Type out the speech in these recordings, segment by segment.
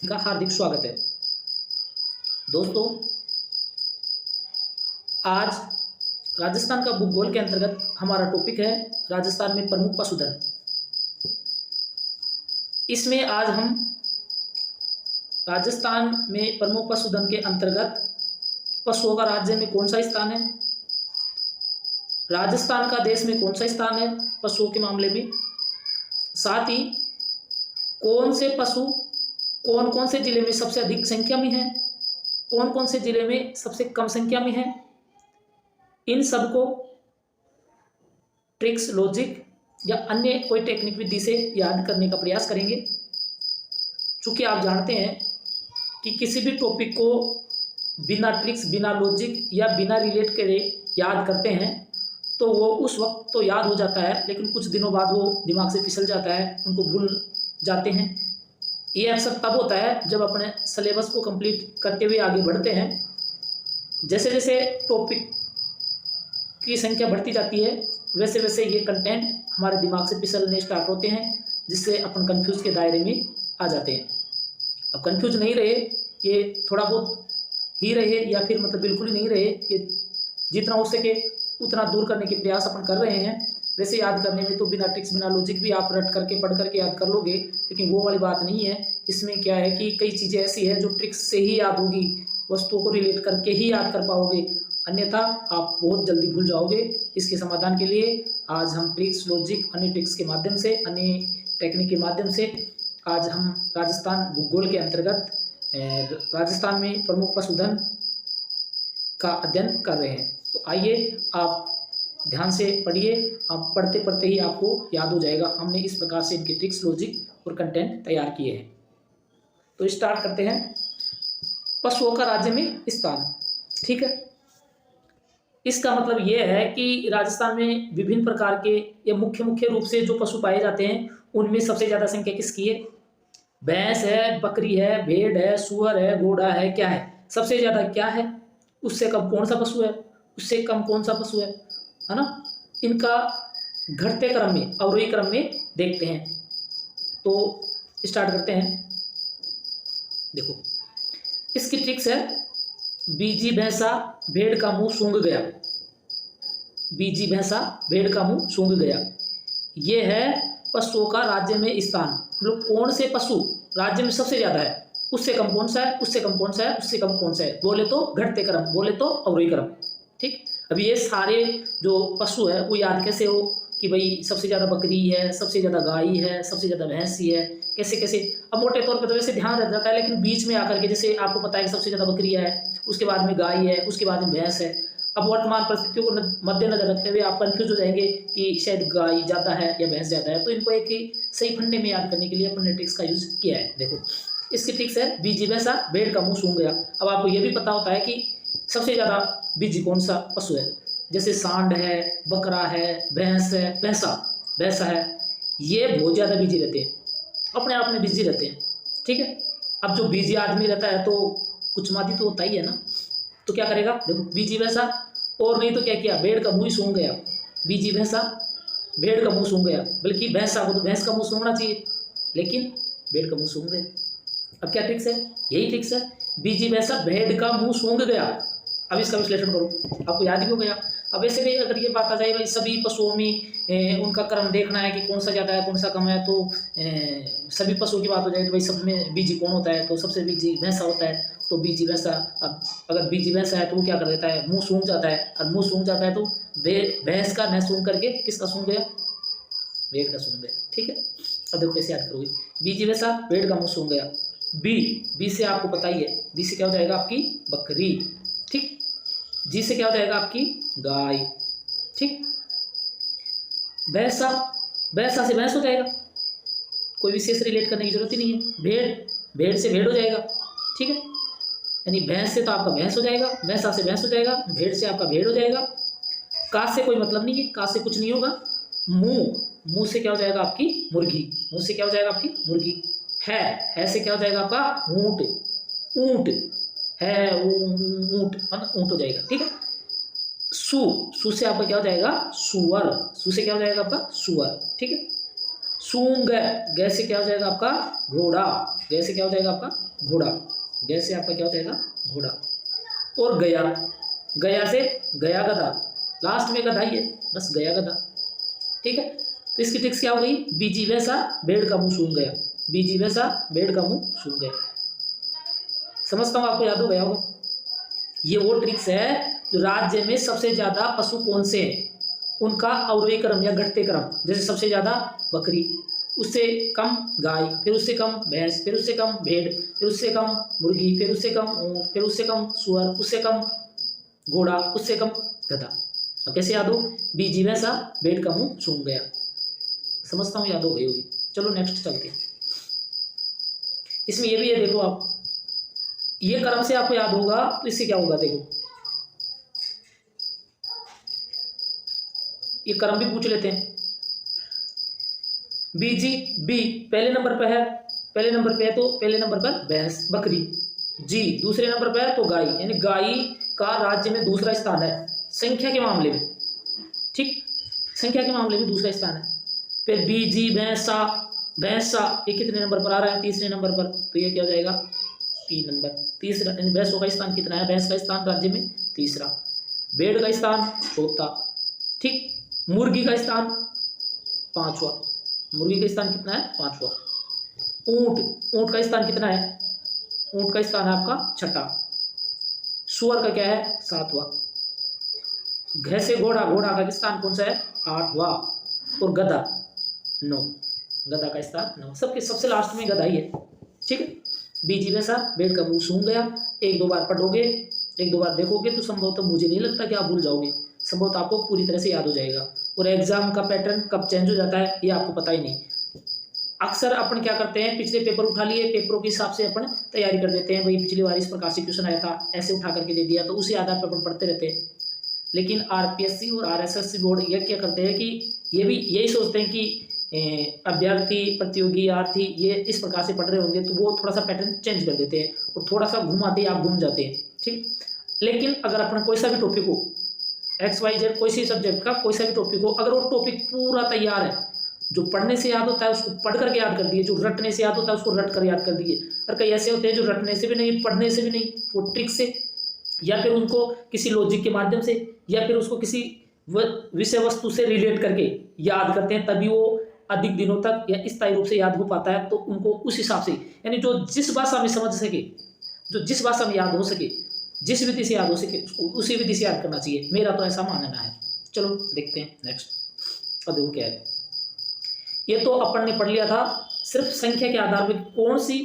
का हार्दिक स्वागत है। दोस्तों, आज राजस्थान का भूगोल के अंतर्गत हमारा टॉपिक है राजस्थान में प्रमुख पशुधन। इसमें आज हम राजस्थान में प्रमुख पशुधन के अंतर्गत पशुओं का राज्य में कौन सा स्थान है, राजस्थान का देश में कौन सा स्थान है पशुओं के मामले में, साथ ही कौन से पशु कौन कौन से जिले में सबसे अधिक संख्या में है, कौन कौन से जिले में सबसे कम संख्या में है, इन सब को ट्रिक्स, लॉजिक या अन्य कोई टेक्निक विधि से याद करने का प्रयास करेंगे। चूंकि आप जानते हैं कि किसी भी टॉपिक को बिना ट्रिक्स, बिना लॉजिक या बिना रिलेट करे याद करते हैं तो वो उस वक्त तो याद हो जाता है, लेकिन कुछ दिनों बाद वो दिमाग से फिसल जाता है, उनको भूल जाते हैं। ये अक्सर तब होता है जब अपने सिलेबस को कंप्लीट करते हुए आगे बढ़ते हैं। जैसे जैसे टॉपिक की संख्या बढ़ती जाती है वैसे वैसे ये कंटेंट हमारे दिमाग से फिसलने स्टार्ट होते हैं, जिससे अपन कंफ्यूज के दायरे में आ जाते हैं। अब कंफ्यूज नहीं रहे, ये थोड़ा बहुत ही रहे या फिर मतलब बिल्कुल ही नहीं रहे, ये जितना हो सके उतना दूर करने के प्रयास अपन कर रहे हैं। वैसे याद करने में तो बिना ट्रिक्स, बिना लॉजिक भी आप रट करके पढ़ करके याद कर लोगे, लेकिन वो वाली बात नहीं है। इसमें क्या है कि कई चीज़ें ऐसी है जो ट्रिक्स से ही याद होगी, वस्तुओं को रिलेट करके ही याद कर पाओगे, अन्यथा आप बहुत जल्दी भूल जाओगे। इसके समाधान के लिए आज हम ट्रिक्स, लॉजिक, अन्य ट्रिक्स के माध्यम से, अन्य टेक्निक के माध्यम से आज हम राजस्थान भूगोल के अंतर्गत राजस्थान में प्रमुख पशुधन का अध्ययन कर रहे हैं। तो आइए आप ध्यान से पढ़िए, आप पढ़ते पढ़ते ही आपको याद हो जाएगा। हमने इस प्रकार से इनके ट्रिक्स, लॉजिक और कंटेंट तैयार किए हैं। तो स्टार्ट करते हैं। पशुओं का राज्य में स्थान, ठीक है। इसका मतलब ये है कि राजस्थान में विभिन्न प्रकार के या मुख्य रूप से जो पशु पाए जाते हैं उनमें सबसे ज़्यादा संख्या किसकी है? भैंस है, बकरी है, भेड़ है, सुअर है, घोड़ा है, क्या है? सबसे ज़्यादा क्या है? उससे कम कौन सा पशु है? उससे कम कौन सा पशु है ना? इनका घटते क्रम में, अवरोही क्रम में देखते हैं। तो स्टार्ट करते हैं। देखो, इसकी ट्रिक्स है। बीजी भैंसा भेड़ का मुंह सूंघ गया। बीजी भैंसा भेड़ का मुंह सूंघ गया। ये है पशुओं का राज्य में स्थान, मतलब कौन से पशु राज्य में सबसे ज्यादा है, उससे कम कौन सा है, उससे कम कौन सा है, उससे कम कौन सा है। बोले तो घटते क्रम, बोले तो अवरोही क्रम, ठीक। अब ये सारे जो पशु है वो याद कैसे हो कि भाई सबसे ज़्यादा बकरी है, सबसे ज़्यादा गाय है, सबसे ज़्यादा भैंसी है, कैसे कैसे। अब मोटे तौर पे तो वैसे ध्यान रह जाता है, लेकिन बीच में आकर के जैसे आपको पता है कि सबसे ज़्यादा बकरी है, उसके बाद में गाय है, उसके बाद में भैंस है। अब वर्तमान परिस्थितियों को मद्देनजर रखते हुए आप कन्फ्यूज हो जाएंगे कि शायद गाय ज़्यादा है या भैंस ज़्यादा है। तो इनको एक ही सही फंडे में याद करने के लिए अपन ने ट्रिक्स का यूज़ किया है। देखो, इसकी ट्रिक्स है। बीजी भैंसा भेड़ का मुँह सूंघ गया। अब आपको ये भी पता होता है कि सबसे ज़्यादा बीजी कौन सा पशु है, जैसे सांड है, बकरा है, भैंस है, भैंसा है, ये बहुत ज़्यादा बिजी रहते हैं, अपने आप में बिजी रहते हैं, ठीक है। अब जो बिजी आदमी रहता है तो कुछ मादी तो होता ही है ना, तो क्या करेगा? देखो, बीजी भैंसा, और नहीं तो क्या किया, भेड़ का मुँह ही सूंघ गया। बीजी भैंसा भेड़ का मुँह सूंघ गया, बल्कि भैंसा को तो भैंस का मुँह सूंघना चाहिए, लेकिन भेड़ का मुँह सूंघ गया। अब क्या ट्रिक्स है? यही ट्रिक्स है। बीजी भैंसा भेड़ का मुँह सूंघ गया। अब इसका विश्लेषण करो, आपको याद ही हो गया। अब ऐसे भी अगर ये बात आ जाए भाई सभी पशुओं में उनका क्रम देखना है कि कौन सा ज़्यादा है, कौन सा कम है, तो सभी पशुओं की बात हो जाए तो भाई सब में बीजी कौन होता है, तो सबसे बीजी भैंसा होता है। तो बीजी भैंसा, अब अगर बीजी भैंसा है तो वो क्या कर देता है? मुँह सूंघ जाता है, और मुँह सूंघ जाता है तो भैंस का न सूंघ करके किसका सूंघ गया? भेड़ का सूंघ गया, ठीक है। अब देखो कैसे याद करोगे। बीजी भैंसा भेड़ का मुँह सूंघ गया। बी से आपको पता ही है, बी से क्या हो जाएगा? आपकी बकरी, ठीक। जी से क्या हो जाएगा? आपकी गाय, ठीक। भैंसा से भैंस हो जाएगा, कोई विशेष रिलेट करने की जरूरत ही नहीं है। भेड़ से भेड़ हो जाएगा, ठीक है। यानी भैंस से तो आपका भैंस हो जाएगा, भैंसा से भैंस हो जाएगा, भेड़ से आपका भेड़ हो जाएगा। का से कोई मतलब नहीं है, का से कुछ नहीं होगा। मुंह से क्या हो जाएगा? आपकी मुर्गी, मुंह से क्या हो जाएगा? आपकी मुर्गी। है से क्या हो जाएगा? आपका ऊंट, ऊंट है, ऊंट हो जाएगा, ठीक है। सू से आपका क्या हो जाएगा? सुअर, सू से क्या हो जाएगा? आपका सुअर, ठीक है। सूंग, गै से क्या हो जाएगा आपका घोड़ा, गै से क्या हो जाएगा आपका घोड़ा, गै से आपका क्या हो जाएगा घोड़ा। और गया, गया से गया गधा, लास्ट में गधा ही है, बस गया गधा। ठीक है, तो इसकी ट्रिक्स क्या हो गई, बीजी वैसा भेड़ का मुंह सूंघ गया, बीजी वैसा भेड़ का मुंह सूंघ गया। समझता हूँ आपको याद हो गया होगा। ये वो ट्रिक्स है जो राज्य में सबसे ज्यादा पशु कौन से हैं उनका अवरोही क्रम या घटते क्रम, जैसे सबसे ज्यादा बकरी, उससे कम गाय, फिर उससे कम भैंस, फिर उससे कम भेड़, फिर उससे कम मुर्गी, फिर उससे कम ऊँट, फिर उससे कम सुअर, उससे कम घोड़ा, उससे कम गधा। अब कैसे याद हो, बीजी वैसा भेड़ का मुंह सूंघ गया। समझता हूँ याद हो गई होगी। चलो नेक्स्ट चलते हैं। इसमें ये भी है, देखो आप, ये क्रम से आपको याद होगा तो इससे क्या होगा, देखो ये क्रम भी पूछ लेते हैं। बीजी बी पहले नंबर पर है, पहले नंबर पे है तो पहले नंबर पर भैंस बकरी, जी दूसरे नंबर पर है तो गाय, यानी गाय का राज्य में दूसरा स्थान है संख्या के मामले में। ठीक, संख्या के मामले में दूसरा स्थान है। फिर बीजी भैंसा, भैंसा ये कितने नंबर पर आ रहा है, तीसरे नंबर पर, तो ये क्या हो जाएगा 3 नंबर, तीसरा। यानी भैंसों का स्थान कितना है, भैंस का स्थान राज्य में तीसरा, भेड़ का स्थान चौथा। ठीक, मुर्गी का स्थान 5वां, मुर्गी का स्थान कितना है 5वां। ऊंट, ऊंट का स्थान कितना है, ऊंट का स्थान है आपका 6ठा। सुअर का क्या है 7वां। घै से घोड़ा, घोड़ा का स्थान कौन सा है 8वां। और गधा 9, गधा का स्थान 9। सबके सबसे लास्ट में गधा ही है। ठीक है, बीजी वैसा भेड़ का मुंह सूंघ गया। 1-2 बार पढ़ोगे, 1-2 बार देखोगे तो संभवतः मुझे नहीं लगता कि आप भूल जाओगे, संभवतः आपको पूरी तरह से याद हो जाएगा। और एग्जाम का पैटर्न कब चेंज हो जाता है ये आपको पता ही नहीं। अक्सर अपन क्या करते हैं, पिछले पेपर उठा लिए, पेपरों के हिसाब से अपन तैयारी कर देते हैं, भाई पिछली बार इस प्रकार से क्वेश्चन आया था, ऐसे उठा करके दे दिया, तो उसी आधार पर अपन पढ़ते रहते हैं। लेकिन आरपीएससी और आरएसएससी बोर्ड ये क्या करते हैं कि ये भी यही सोचते हैं कि अभ्यर्थी प्रतियोगीर्थी ये इस प्रकार से पढ़ रहे होंगे, तो वो थोड़ा सा पैटर्न चेंज कर देते हैं और थोड़ा सा घुमाते आप घूम जाते हैं। ठीक, लेकिन अगर अपन कोई सा भी टॉपिक हो, XYZ कोई सी सब्जेक्ट का कोई सा भी टॉपिक हो, अगर वो टॉपिक पूरा तैयार है, जो पढ़ने से याद होता है उसको पढ़ करके याद कर दिए, जो रटने से याद होता है उसको रट कर याद कर दिए। और कई ऐसे होते हैं जो रटने से भी नहीं, पढ़ने से भी नहीं, वो ट्रिक से या फिर उनको किसी लॉजिक के माध्यम से या फिर उसको किसी विषय वस्तु से रिलेट करके याद करते हैं, तभी वो अधिक दिनों तक या स्थायी रूप से याद हो पाता है। तो उनको उस हिसाब से, यानी जो जिस भाषा में समझ सके, जो जिस भाषा में याद हो सके, जिस विधि से याद हो सके, उसको उसी विधि से याद करना चाहिए। मेरा तो ऐसा मानना है। चलो देखते हैं नेक्स्ट। अब देखो क्या है, ये तो अपन ने पढ़ लिया था सिर्फ संख्या के आधार पर कौन सी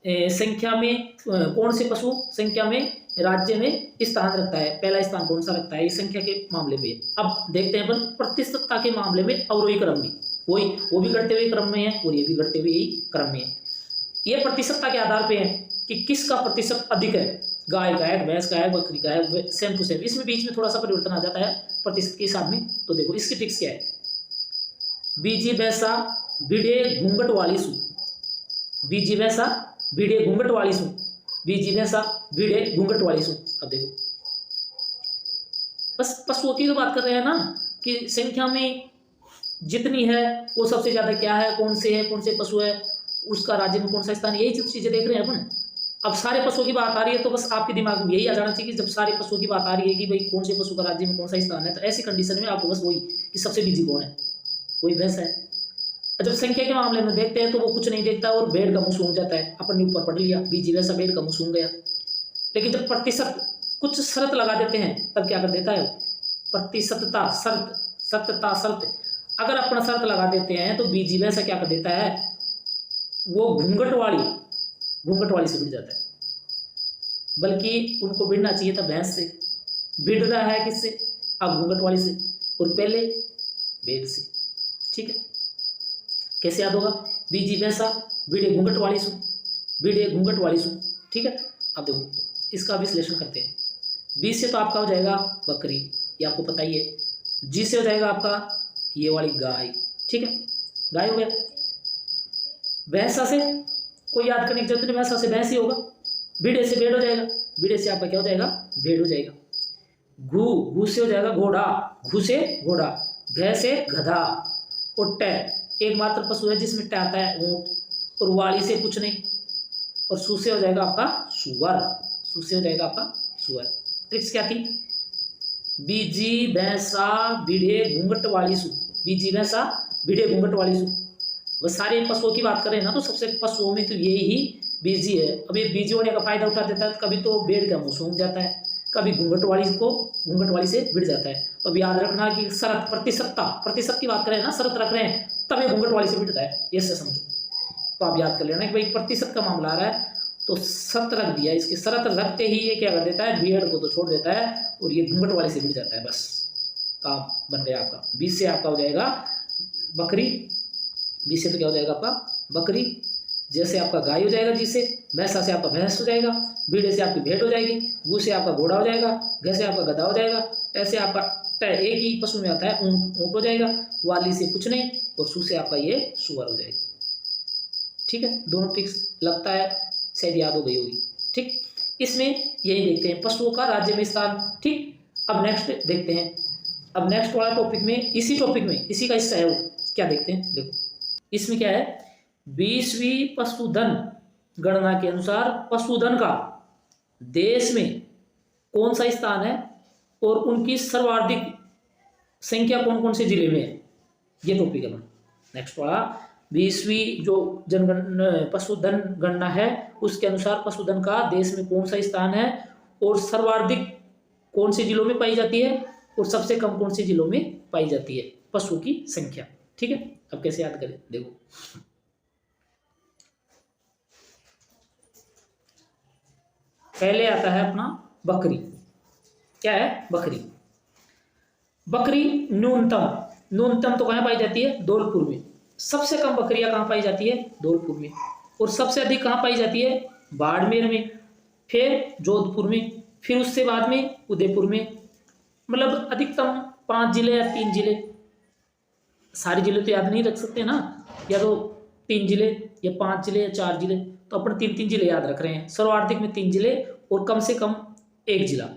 संख्या में कौन से पशु संख्या में राज्य में स्थान रखता है, पहला स्थान कौन सा रखता है, ये संख्या के मामले में। अब देखते हैं अपन प्रतिशतता के मामले में अवरोही क्रम में, वो भी घटते हुए क्रम में है और ये भी घटते हुए ही क्रम में है। ये प्रतिशतता के आधार पे है कि किसका प्रतिशत अधिक है, गाय का है, भैंस का है, बकरी का है, सेम टू सेम। इसमें बीच में थोड़ा सा परिवर्तन आ जाता है प्रतिशत के हिसाब में। तो देखो इसकी ट्रिक्स क्या है, बीजी भैंसा भिड़े घूंघट वाली सू, बीजी भैंसा भिड़े घूंघट वाली सू, बीजी भैंसा भिड़े घूंघट वाली सू। अब देखो बस पशुओं की तो बात कर रहे हैं ना, कि संख्या में जितनी है वो सबसे ज्यादा क्या है, कौन से पशु है, उसका राज्य में कौन सा स्थान, यही चीजें देख रहे हैं अपन। अब सारे पशुओं की बात आ रही है तो बस आपके दिमाग में यही आ जाना चाहिए कि जब सारे पशुओं की बात आ रही है कि भाई कौन से पशु का राज्य में कौन सा स्थान है, तो ऐसी कंडीशन में आपको बस वही कि सबसे बिजी कौन है, वही भैंस है। जब संख्या के मामले में देखते हैं तो वो कुछ नहीं देखता और भेड़ का मुंह सूंघ जाता है। अपन ने ऊपर पढ़ लिया, बीजी वैसा भेड़ का मुंह सूंघ गया। लेकिन जब प्रतिशत कुछ शर्त लगा देते हैं तब क्या कर देता है, प्रतिशतता शर्त, सत्यता शर्त, अगर अपना शर्त लगा देते हैं तो बीजी वैसा क्या कर देता है, वो घूंघट वाली से भिड़ जाता है। बल्कि उनको भिड़ना चाहिए था भैंस से, भिड़ रहा है किससे, अब घूंघट वाली से, और पहले भेड़ से। ठीक है, कैसे याद होगा, बीजी भैंसा भिड़े घूंघट वाली सू, भिड़े घूंघट वाली सू। ठीक है, अब देखो इसका विश्लेषण करते हैं। बी से तो आपका हो जाएगा बकरी, ये आपको पता ही है। जी से हो जाएगा आपका ये वाली गाय। ठीक है, गाय हो गया। भैंसा से कोई याद करने की जरूरत नहीं, भैंसा से भैंस ही होगा। भिड़े से भेड़ हो जाएगा, भिड़े से आपका क्या हो जाएगा, भेड़ हो जाएगा। घू से हो जाएगा घोड़ा, घू से घोड़ा। घै से गधा, और टै एकमात्र पशु है जिसमें ट आता है ऊँट, और वाली से कुछ नहीं, और सू से हो जाएगा आपका सुअर, सू से हो जाएगा आपका सुअर। ट्रिक्स क्या थी? बीजी भैंसा बीढ़े घूंघट वाली सू, बीजी भैंसा बीढ़े घूंघट वाली सू। वह सारे पशुओं की बात करें ना तो सबसे पशुओं में तो ये ही बीजी है। अब ये बीजी होने का फायदा उठा देता है, कभी तो भेड़ का मुंह सूंघ जाता है, कभी घूंघट वाली से भिड़ जाता है। तो अब याद रखना कि शरत प्रतिशत की बात करें ना, शरत रख रहे हैं तब ये घूंघट वाली से भिड़ता है, ये से समझो। तो आप याद कर लेना कि भाई प्रतिशत का मामला आ रहा है तो शरत रख दिया, इसकी शरत रखते ही ये क्या कर देता है, भेड़ को तो छोड़ देता है और ये घूंघट वाली से भिड़ जाता है, बस काम बन गया आपका। 20 से आपका हो जाएगा बकरी, 20 से तो क्या हो जाएगा आपका बकरी, जैसे आपका गाय हो जाएगा, जिससे भैंसा से आपका भैंस हो जाएगा, बीड़े से आपकी भेड़ हो जाएगी, गू से आपका घोड़ा हो जाएगा, घ से आपका गधा हो जाएगा, ऐसे आपका एक ही पशु में आता है ऊँट हो जाएगा, वाली से कुछ नहीं, और सू से आपका ये सुअर हो जाएगा। ठीक है, दोनों ट्रिक्स लगता है शायद याद हो गई होगी। ठीक, इसमें यही देखते हैं पशुओं का राज्य में स्थान। ठीक, अब नेक्स्ट देखते हैं, अब नेक्स्ट वाला टॉपिक में इसी टॉपिक में इसी का हिस्सा है वो, क्या देखते हैं, देखो इसमें क्या है, 20वीं पशुधन गणना के अनुसार पशुधन का देश में कौन सा स्थान है और उनकी सर्वाधिक संख्या कौन कौन से जिले में है, ये टॉपिक है। नेक्स्ट वाला 20वीं जो पशुधन गणना है उसके अनुसार पशुधन का देश में कौन सा स्थान है और सर्वाधिक कौन से जिलों में पाई जाती है और सबसे कम कौन से जिलों में पाई जाती है पशु की संख्या। ठीक है, अब कैसे याद करें, देखो पहले आता है अपना बकरी। क्या है, बकरी। बकरी न्यूनतम तो कहाँ पाई जाती है, धौलपुर में। सबसे कम बकरियां कहाँ पाई जाती है, धौलपुर में। और सबसे अधिक कहाँ पाई जाती है, बाड़मेर में, फिर जोधपुर में, फिर उससे बाद में उदयपुर में। मतलब अधिकतम 5 जिले या 3 जिले, सारे जिले तो याद नहीं रख सकते ना, या तो 3 जिले या 5 जिले या 4 जिले, तो अपन 3 जिले याद रख रहे हैं। सर्वाधिक में 3 जिले और कम से कम 1 जिला।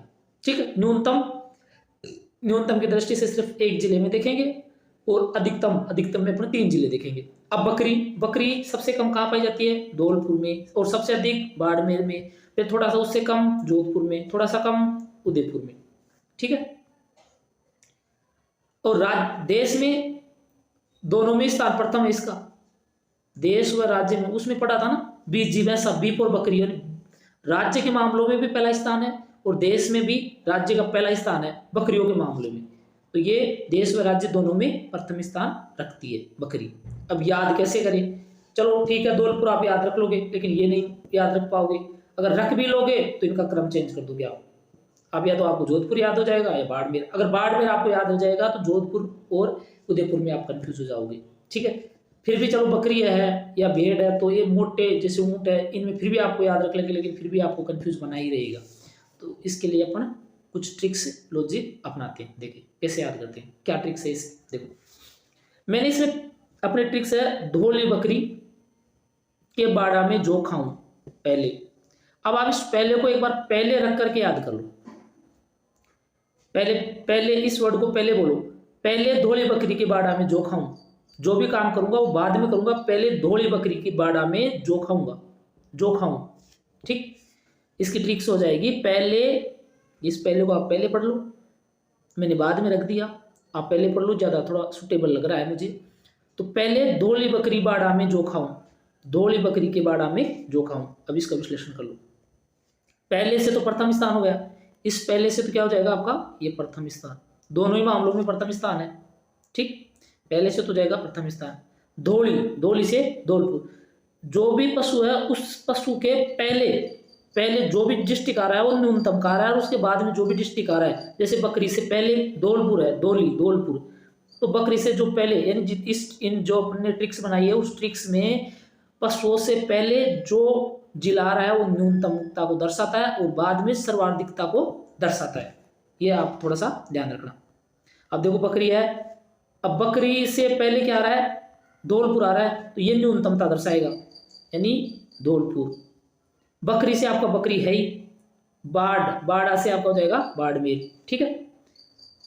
ठीक है, न्यूनतम की दृष्टि से सिर्फ 1 जिले में देखेंगे और अधिकतम में अपने 3 जिले देखेंगे। अब बकरी सबसे कम कहाँ पाई जाती है, धौलपुर में, और सबसे अधिक बाड़मेर में, फिर थोड़ा सा उससे कम जोधपुर में, थोड़ा सा कम उदयपुर में। ठीक है, और देश में दोनों में स्थान प्रथम है इसका, देश व राज्य में। उसमें पढ़ा था ना, बीजी भैंसा बीप और बकरी, राज्य के मामलों में भी पहला स्थान है और देश में भी राज्य का पहला स्थान है बकरियों के मामले में। तो ये देश व राज्य दोनों में प्रथम स्थान रखती है बकरी। अब याद कैसे करें, चलो ठीक है, धौलपुर आप याद रख लोगे, लेकिन ये नहीं याद रख पाओगे। अगर रख भी लोगे तो इनका क्रम चेंज कर दोगे आप या तो आपको जोधपुर याद हो जाएगा या बाड़मेर। अगर बाड़मेर आपको याद हो जाएगा तो जोधपुर और उदयपुर में आप कंफ्यूज हो जाओगे। ठीक है, फिर भी चलो बकरी है या भेड़ है तो ये मोटे जैसे ऊँट है, इनमें फिर भी आपको याद रख लेंगे, लेकिन फिर भी आपको कंफ्यूज बना ही रहेगा। तो इसके लिए अपन कुछ ट्रिक्स लॉजिक अपनाते हैं। देखिए कैसे याद करते हैं, क्या ट्रिक्स है इस, देखो मैंने इसमें अपने ट्रिक्स है, धोली बकरी के बाड़ा में जो खाऊं पहले। अब आप इस पहले को एक बार पहले रख करके याद कर लो, पहले इस वर्ड को पहले बोलो, पहले धोली बकरी के बाड़ा में जो खाऊं। जो भी काम करूंगा वो बाद में करूंगा, पहले धोली बकरी की बाड़ा में जो खाऊं। ठीक, इसकी ट्रिक्स हो जाएगी, पहले इस पहले को आप पहले पढ़ लो, मैंने बाद में रख दिया, आप पहले पढ़ लो, ज़्यादा थोड़ा सुटेबल लग रहा है मुझे। तो पहले धोली बकरी बाड़ा में जो खाऊं, धोली बकरी के बाड़ा में जो खाऊं। अब इसका विश्लेषण कर लो, पहले से तो प्रथम स्थान हो गया, इस पहले से तो क्या हो जाएगा आपका ये प्रथम स्थान, दोनों ही मामलों में प्रथम स्थान है। ठीक, पहले से तो जाएगा प्रथम स्थान, धोली से धौलपुर। जो भी पशु है उस पशु के पहले जो भी डिस्ट्रिक्ट आ रहा है वो न्यूनतम का आ रहा है, और उसके बाद में जो भी डिस्ट्रिक्ट आ रहा है, जैसे बकरी से पहले धौलपुर है, धौलपुर, तो बकरी से जो पहले यानी इन जो अपने ट्रिक्स बनाई है उस ट्रिक्स में पशुओं से पहले जो जिला आ रहा है वो न्यूनतमता को दर्शाता है और बाद में सर्वाधिकता को दर्शाता है। ये आप थोड़ा सा ध्यान रखना। अब देखो बकरी है, अब बकरी से पहले क्या आ रहा है, धौलपुर आ रहा है, तो ये न्यूनतमता दर्शाएगा यानी धौलपुर। बकरी से आपका बकरी है ही, बाड़ा से आपका हो जाएगा बाड़मेर। ठीक है,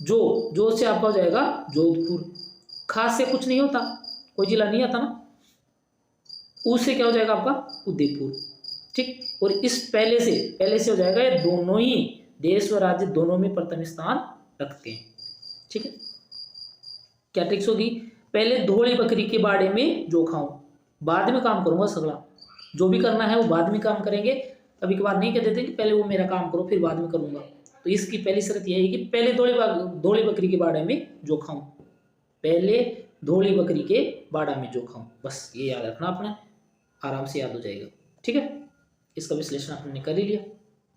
जो से आपका हो जाएगा जोधपुर। खास से कुछ नहीं होता, कोई जिला नहीं आता ना, ऊ से क्या हो जाएगा आपका उदयपुर। ठीक, और इस पहले से हो जाएगा, ये दोनों ही देश और राज्य दोनों में प्रथम स्थान रखते हैं। ठीक है, क्या ट्रिक्स होगी, पहले धोली बकरी के बाड़े में जो खाऊं, बाद में काम करूंगा सगला, जो भी करना है वो बाद में काम करेंगे, कभी कभार नहीं कह देते कि पहले वो मेरा काम करो फिर बाद में करूंगा। तो इसकी पहली शर्त यह है कि पहले धोली बकरी के बाड़े में जो खाऊं, पहले धोली बकरी के बाड़ा में जो खाऊं, बस ये याद रखना अपने, आराम से याद हो जाएगा। ठीक है, इसका विश्लेषण आपने कर ही लिया।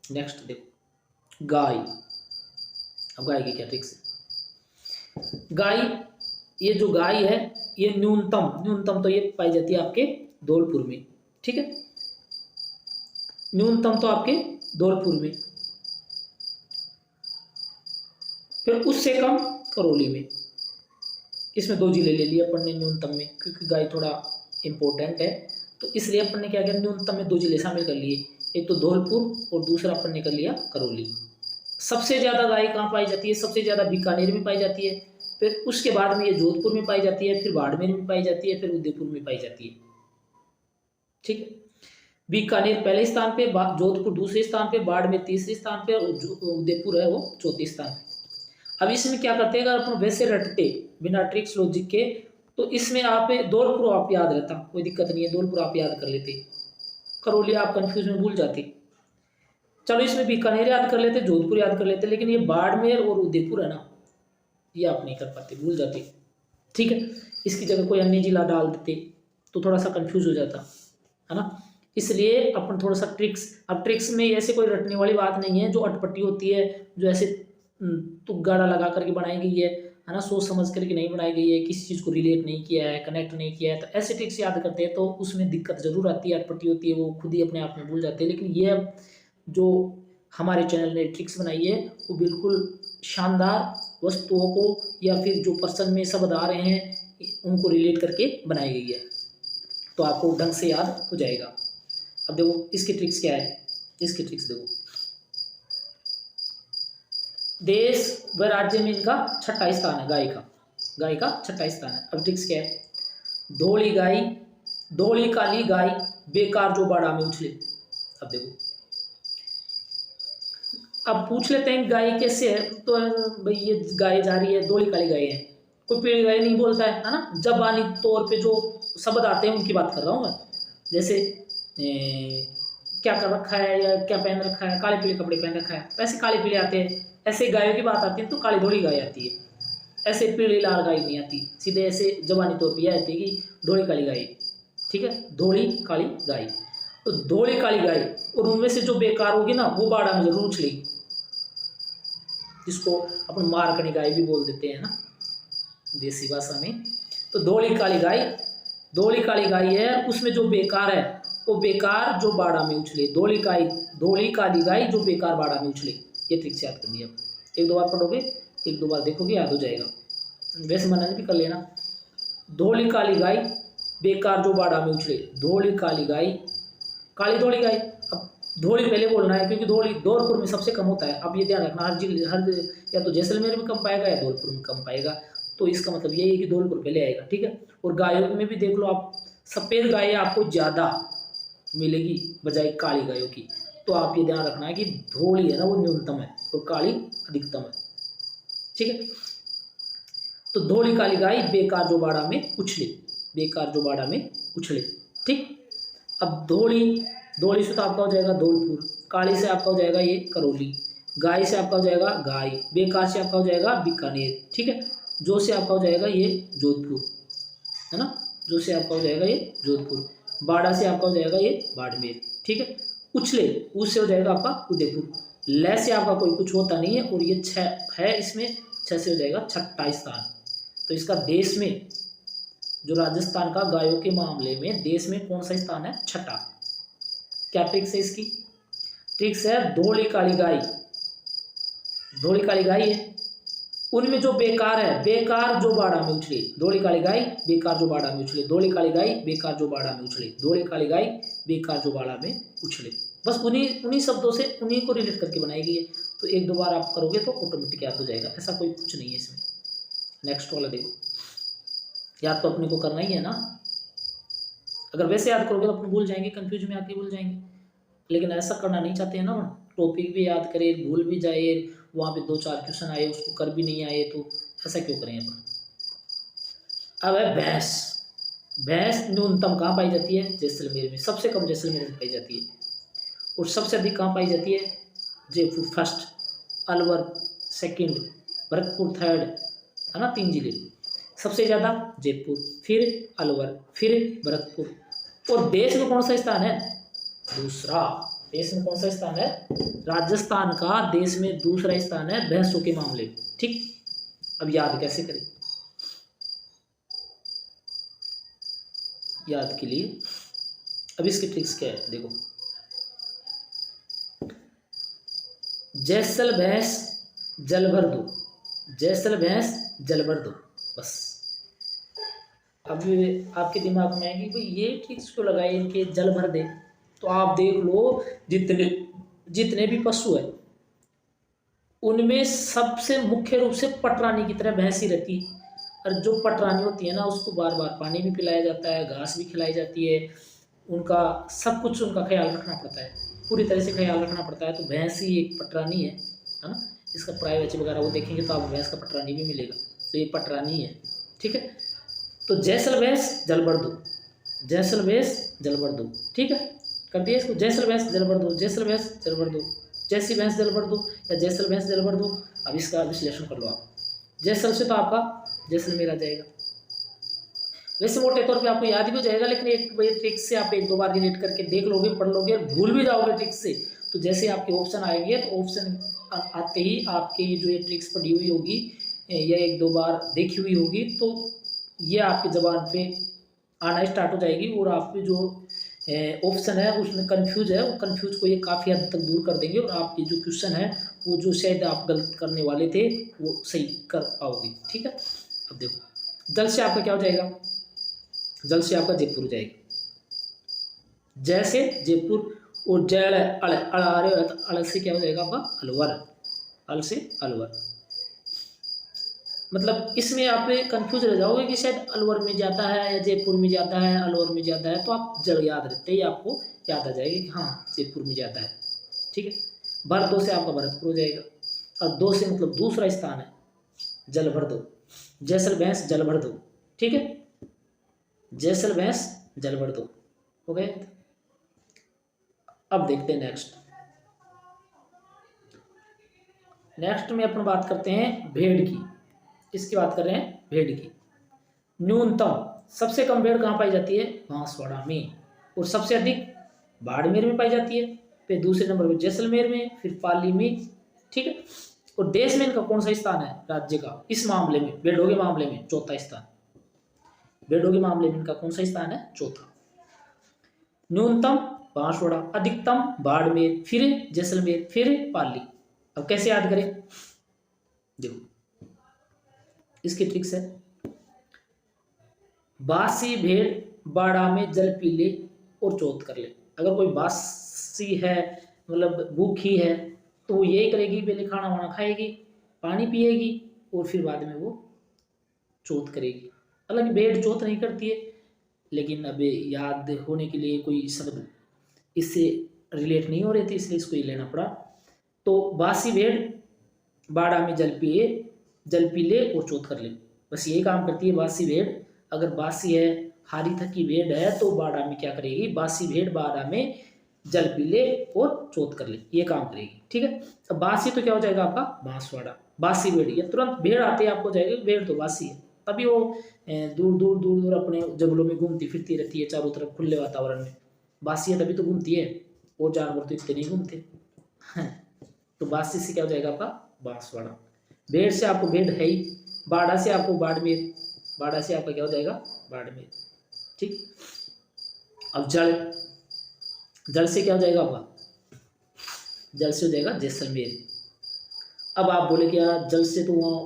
नेक्स्ट देखो गाय। अब गाय की क्या ट्रिक्स है, गाय, ये जो गाय है ये न्यूनतम तो ये पाई जाती है आपके धौलपुर में। ठीक है, न्यूनतम तो आपके धौलपुर में, फिर उससे कम करौली में। इसमें 2 जिले ले लिए अपन ने न्यूनतम में, क्योंकि गाय थोड़ा इंपॉर्टेंट है, तो इसलिए अपन ने क्या किया, न्यूनतम में 2 जिले शामिल कर लिए, एक तो धौलपुर और दूसरा अपन ने कर लिया करौली। सबसे ज़्यादा गाय कहाँ पाई जाती है, सबसे ज़्यादा बीकानेर में पाई जाती है, फिर उसके बाद में ये जोधपुर में पाई जाती है, फिर बाड़मेर में पाई जाती है, फिर उदयपुर में पाई जाती है। ठीक है, बीकानेर पहले स्थान पे, जोधपुर दूसरे स्थान पे, बाड़मेर तीसरे स्थान पे, और उदयपुर है वो चौथे स्थान पे। अब इसमें क्या करते हैं, अगर अपन वैसे रटते बिना ट्रिक्स लॉजिक के, तो इसमें आप धौलपुर आप याद रहता, कोई दिक्कत नहीं है, धौलपुर आप याद कर लेते, करौली आप कंफ्यूज में भूल जाते, चलो इसमें बीकानेर याद कर लेते, जोधपुर याद कर लेते, लेकिन ये बाड़मेर और उदयपुर है ना, ये आप नहीं कर पाते, भूल जाते। ठीक है, इसकी जगह कोई अन्य जिला डाल देते तो थोड़ा सा कंफ्यूज हो जाता है ना, इसलिए अपन थोड़ा सा ट्रिक्स, अब ट्रिक्स में ऐसे कोई रटने वाली बात नहीं है जो अटपटी होती है, जो ऐसे तुक्गाड़ा लगा करके बनाई गई है ना, सोच समझ करके नहीं बनाई गई है, किसी चीज़ को रिलेट नहीं किया है, कनेक्ट नहीं किया है, तो ऐसे ट्रिक्स याद करते हैं तो उसमें दिक्कत जरूर आती है, अटपटी होती है, वो खुद ही अपने आप में भूल जाते हैं। लेकिन ये जो हमारे चैनल ने ट्रिक्स बनाई है वो बिल्कुल शानदार वस्तुओं को या फिर जो पर्सन में शब्द आ रहे हैं उनको रिलेट करके बनाई गई है, तो आपको ढंग से याद हो जाएगा। अब देखो इसकी ट्रिक्स क्या है, इसकी ट्रिक्स देखो, देश व राज्य में इनका 6ठा स्थान है, गाय का 6ठा स्थान है। अब ट्रिक्स क्या है, धोली गाय, धोली काली गाय, बेकार जो बाड़ा में उछले। अब देखो, अब पूछ लेते हैं गाय कैसे है, तो भाई ये गाय जा रही है, धोली काली गाय है, कोई पीली गाय नहीं बोलता है ना, जबानी तौर पे जो शब्द आते हैं उनकी बात कर रहा हूँ मैं, जैसे क्या कर रखा है या क्या पहन रखा है, काले पीले कपड़े पहन रखा है, वैसे काले पीले आते हैं, ऐसे गायों की बात आती है तो काली धोली गाय आती है, ऐसे पीली लाल गाय नहीं आती, सीधे ऐसे जबानी तौर पर यह आती है कि धोली काली गाय। ठीक है, धोली काली गाय, तो धोली काली गाय, और उनमें से जो बेकार होगी ना वो बाड़ा में जरूर उछलेगी, जिसको अपन मारकनी गाय भी बोल देते हैं ना देसी भाषा में। तो धोली काली गाय है, उसमें जो बेकार है वो बेकार जो बाड़ा में उछले, धोली काली गाय जो बेकार बाड़ा में उछले। ये ट्रिक्स याद करनी है, एक दो बार पढ़ोगे, एक दो बार देखोगे, याद हो जाएगा, वैसे मनन भी कर लेना। धोली काली गाय बेकार जो बाड़ा में उछले, धोली काली गाय, काली धोली गाय। अब धोली पहले बोलना है क्योंकि धोली धौलपुर में सबसे कम होता है, अब ये ध्यान रखना, हर या तो जैसलमेर में कम पाएगा या धौलपुर में कम पाएगा, तो इसका मतलब यही है कि धौलपुर पहले आएगा। ठीक है, और गायों में भी देख लो आप, सफ़ेद गाय आपको ज़्यादा मिलेगी बजाय काली गायों की, तो आप ये ध्यान रखना है कि धोली है ना वो न्यूनतम है और काली अधिकतम है। ठीक है, तो धोली काली गाय बेकार जो बाड़ा में उछले, बेकार जो बाड़ा में उछले। ठीक, अब धोली से तो आपका हो जाएगा धौलपुर, काली से आपका हो जाएगा ये करौली, गाय से आपका हो जाएगा गाय, बेकार से आपका हो जाएगा बीकानेर। ठीक है, जो से आपका हो जाएगा ये जोधपुर, है ना, जो से आपका हो जाएगा ये जोधपुर, बाड़ा से आपका हो जाएगा ये बाड़मेर। ठीक है, उछले उससे हो जाएगा आपका उदयपुर, लय से आपका कोई कुछ होता नहीं है, और ये 6 है, इसमें 6 से हो जाएगा 6ठा स्थान। तो इसका देश में जो राजस्थान का गायों के मामले में देश में कौन सा स्थान है, 6ठा। क्या ट्रिक्स है इसकी, ट्रिक्स है धोली काली गाय है, उनमें जो बेकार है, बेकार जो बाड़ा में उछले, धोली काली गाय बेकार जो बाड़ा में उछले, धोली काली गाय बेकार जो बाड़ा में उछले, धोली काली गाय बेकार जो बाड़ा में उछले। बस उन्हीं शब्दों से उन्हीं को रिलेट करके बनाई गई है, तो एक दो बार आप करोगे तो ऑटोमेटिक याद हो जाएगा, ऐसा कोई कुछ नहीं है इसमें। नेक्स्ट वाला देखो, याद तो अपने को करना ही है ना। अगर वैसे याद करोगे तो अपन भूल जाएंगे, कंफ्यूज में आके भूल जाएंगे, लेकिन ऐसा करना नहीं चाहते हैं ना हम। टॉपिक भी याद करें, भूल भी जाए, वहाँ पे 2-4 क्वेश्चन आए उसको कर भी नहीं आए, तो ऐसा क्यों करें अपन। अब है भैंस। भैंस न्यूनतम कहाँ पाई जाती है? जैसलमेर में। सबसे कम जैसलमेर में पाई जाती है, और सबसे अधिक कहाँ पाई जाती है? Jaipur first, Alwar second, Bharatpur third, है ना, 3 जिले। सबसे ज़्यादा जयपुर, फिर अलवर, फिर भरतपुर। और देश में कौन सा स्थान है? दूसरा। देश में कौन सा स्थान है? राजस्थान का देश में दूसरा स्थान है भैंसों के मामले में। ठीक, अब याद कैसे करें? याद के लिए अब इसकी ट्रिक्स क्या है, देखो। जैसल भैंस जल भर दो, जैसल भैंस जल भर दो, बस। अब आपके दिमाग में आएगी भाई ये ट्रिक्स क्यों लगाए इनके, जल भर दे। तो आप देख लो जितने जितने भी पशु है उनमें सबसे मुख्य रूप से पटरानी की तरह भैंस ही रहती है। और जो पटरानी होती है ना उसको बार बार पानी भी पिलाया जाता है, घास भी खिलाई जाती है, उनका सब कुछ उनका ख्याल रखना पड़ता है, पूरी तरह से ख्याल रखना पड़ता है। तो भैंस ही एक पटरानी है ना। इसका प्राइवेसी वगैरह वो देखेंगे तो आपको भैंस का पटरानी भी मिलेगा, तो ये पटरानी है। ठीक है, तो जैसल भैंस जल भर दो, जैसल भैंस जल भर दो। ठीक है, कर दिया इसको, जैसल भैंस जल भर दो, जैसल भैंस जल भर दो, जैसी भैंस जल भर दो या जैसल भैंस जल भर दो। अब इसका विश्लेषण कर लो आप। जैसल से तो आपका जैसलमेर आ जाएगा। वैसे मोटे तौर पे आपको याद भी हो जाएगा, लेकिन एक ट्रिक से आप 1-2 बार रिलेट करके देख लोगे, पढ़ लोगे और भूल भी जाओगे ट्रिक से। तो जैसे आपके ऑप्शन आएंगे तो ऑप्शन आते ही आपके जो ये ट्रिक्स पढ़ी हुई होगी या 1-2 बार देखी हुई होगी तो ये आपकी ज़बान पे आना स्टार्ट हो जाएगी, और आपके जो ऑप्शन है उसमें कंफ्यूज है, वो कंफ्यूज को ये काफ़ी हद तक दूर कर देंगे, और आपके जो क्वेश्चन है वो जो शायद आप गलत करने वाले थे वो सही कर पाओगे। ठीक है, अब देखो जल से आपका क्या हो जाएगा? जल से आपका जयपुर हो जाएगा। जैसे जयपुर, और जल अड़ अड़ आ रहे हो तो अड़ से क्या हो जाएगा आपका? अलवर। अल से अलवर। मतलब इसमें आप कंफ्यूज रह जाओगे कि शायद अलवर में जाता है या जयपुर में जाता है, अलवर में जाता है, तो आप जल याद रहते ही आपको याद आ जाएगा कि हाँ जयपुर में जाता है। ठीक है, भर दो से आपका भरतपुर हो जाएगा, और 2 से मतलब दूसरा स्थान है, जल भर दो। जैसल भैंस जल भर दो। ठीक है, जैसल भैंस जल भर दो हो गए। अब देखते हैं नेक्स्ट में अपन बात करते हैं भेड़ की। किसकी बात कर रहे हैं? भेड़ की। न्यूनतम सबसे कम भेड़ कहाँ पाई जाती है? बांसवाड़ा में। और सबसे अधिक बाड़मेर में पाई जाती है, फिर दूसरे नंबर पर जैसलमेर में, फिर पाली में। ठीक है, और देश में इनका कौन सा स्थान है राज्य का? इस मामले में भेड़ों के मामले में चौथा स्थान। भेड़ों के मामले में इनका कौन सा स्थान है? चौथा। न्यूनतम बांसवाड़ा, अधिकतम बाड़मेर, फिर जैसलमेर, फिर पाली। अब कैसे याद करें? देखो इसकी ट्रिक्स है। बासी भेड़ बाड़ा में जल पी ले और चौथ कर ले। अगर कोई बासी है मतलब भूखी है तो वो यही करेगी, पहले खाना वाना खाएगी, पानी पिएगी और फिर बाद में वो चौथ करेगी। हालांकि भेड़ चौथ नहीं करती है, लेकिन अब याद होने के लिए कोई शब्द इससे रिलेट नहीं हो रहे थे इसलिए इसको ही लेना पड़ा। तो बासी भेड़ बाड़ा में जल पी ले और चौथ कर ले, बस यही काम करती है बासी भेड़। अगर बासी है, हारी थकी भेड़ है तो बाड़ा में क्या करेगी? बासी भेड़ बाड़ा में जल पी ले और चौथ कर ले, ये काम करेगी। ठीक है, अब बासी तो क्या हो जाएगा आपका? बांसवाड़ा। बासी भेड़, ये तुरंत भेड़ आते ही आपको जाएगा भेड़ तो बासी है, तभी वो दूर दूर दूर दूर अपने जंगलों में घूमती फिरती रहती है, चारों तरफ खुले वातावरण में। बासी है तभी तो घूमती है, और जानवर तो इतने नहीं घूमते। तो बासी से क्या हो जाएगा आपका? बांसवाड़ा। भेड़ से आपको भेड़ है ही, बाड़ा से आपको बाड़मेर, बाड़ा से आपका क्या हो जाएगा? बाड़मेर। ठीक, अब जल से क्या हो जाएगा आपका? जल से हो जाएगा जैसलमेर। अब आप बोले कि यार जल से तो वहाँ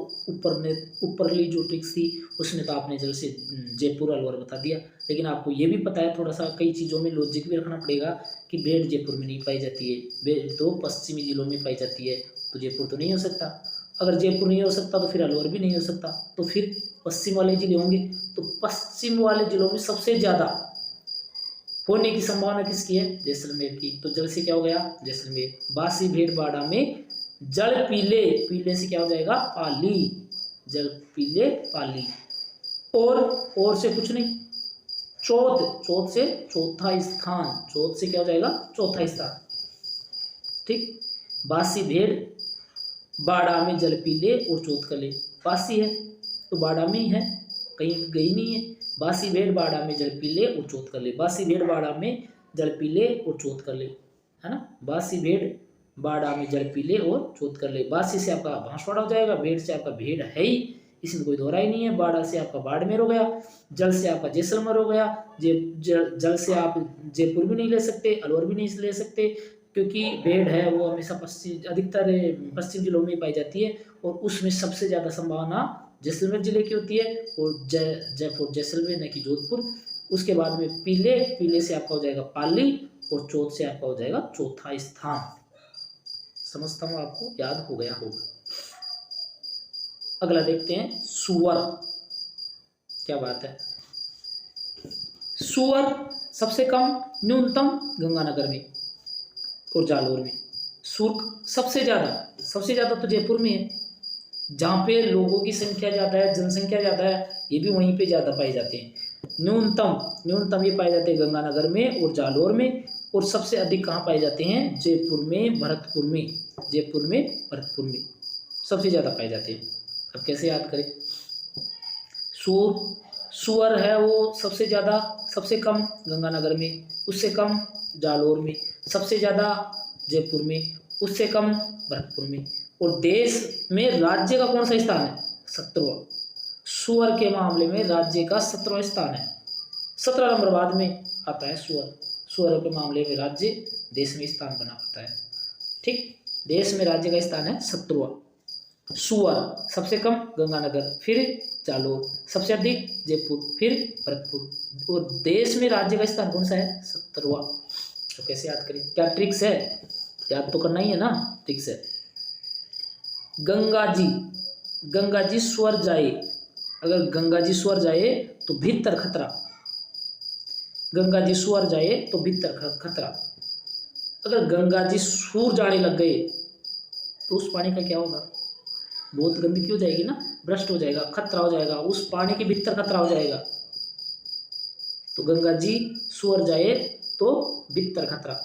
ऊपरली जो ट्रिक्स थी उसमें तो आपने जल से जयपुर अलवर बता दिया, लेकिन आपको ये भी पता है थोड़ा सा कई चीज़ों में लॉजिक भी रखना पड़ेगा कि भेड़ जयपुर में नहीं पाई जाती है, भेड़ तो पश्चिमी जिलों में पाई जाती है, तो जयपुर तो नहीं हो सकता। अगर जयपुर नहीं हो सकता तो फिर अलवर भी नहीं हो सकता, तो फिर पश्चिम वाले जिले होंगे। तो पश्चिम वाले जिलों में सबसे ज़्यादा होने की संभावना किसकी है? जैसलमेर की। तो जल से क्या हो गया? जैसलमेर। बासी भेड़ बाड़ा में जल पीले, पीले से क्या हो जाएगा? पाली, जल पीले पाली। और से कुछ नहीं। चौथ, चौथ से चौथा स्थान, चौथ से क्या हो जाएगा? चौथा स्थान। ठीक। बासी भेड़ बाड़ा में जल पीले और चौथ कले। बासी है तो बाड़ा में ही है, कहीं गई नहीं है। बासी भेड़ बाड़ा में जल पीले और चौथ कर ले। बासी भेड़ बाड़ा में जल पीले और चौथ कर ले, है ना। बासी भेड़ बाड़ा में जल पीले और चौथ कर ले। बासी से आपका बांसवाड़ा हो जाएगा, भेड़ से आपका भेड़ है ही, इसमें कोई दोहरा ही नहीं है। बाड़ा से आपका बाड़मेर हो गया, जल से आपका जैसलमेर हो गया। जल से आप जयपुर भी नहीं ले सकते, अलवर भी नहीं ले सकते, क्योंकि भेड़ है वो हमेशा अधिकतर पश्चिम जिलों में पाई जाती है, और उसमें सबसे ज़्यादा संभावना जैसलमेर जिले की होती है, और जयपुर जैसलमेर न कि जोधपुर। उसके बाद में पीले से आपका हो जाएगा पाली, और चौथ से आपका हो जाएगा चौथा स्थान। समझता हूँ आपको याद हो गया होगा। अगला देखते हैं सुअर। क्या बात है? सुअर सबसे कम न्यूनतम गंगानगर में और जालोर में। सुर्ख सबसे ज़्यादा तो जयपुर में है, जहाँ पे लोगों की संख्या ज़्यादा है, जनसंख्या ज़्यादा है, ये भी वहीं पे ज़्यादा पाए जाते हैं। न्यूनतम ये पाए जाते हैं गंगानगर में और जालोर में, और सबसे अधिक कहाँ पाए जाते हैं? जयपुर में, भरतपुर में सबसे ज़्यादा पाए जाते हैं। अब कैसे याद करें? सुअर है वो सबसे ज़्यादा, सबसे कम गंगानगर में, उससे कम जालोर में, सबसे ज़्यादा जयपुर में, उससे कम भरतपुर में। और देश में राज्य का कौन सा स्थान है? 17वां। सुअर के मामले में राज्य का 17वां स्थान है। 17 नंबर बाद में आता है सुअर। सुअर के मामले में राज्य देश में स्थान बना पाता है। ठीक, देश में राज्य का स्थान है 17वां। सुअर सबसे कम गंगानगर, फिर जालोर, सबसे अधिक जयपुर, फिर भरतपुर, और देश में राज्य का स्थान कौन सा है? 17वां। तो कैसे याद करें? क्या ट्रिक्स है? याद तो करना ही है ना, ट्रिक्स है। गंगा जी स्वर जाए, अगर गंगा जी स्वर जाए तो भीतर खतरा। गंगा जी स्वर जाए तो भीतर खतरा। अगर गंगा जी सूर जाने लग गए तो उस पानी का क्या होगा? बहुत गंदगी हो जाएगी ना, भ्रष्ट हो जाएगा, खतरा हो जाएगा, उस पानी के भीतर खतरा हो जाएगा। तो गंगा जी स्वर जाए तो भीतर खतरा,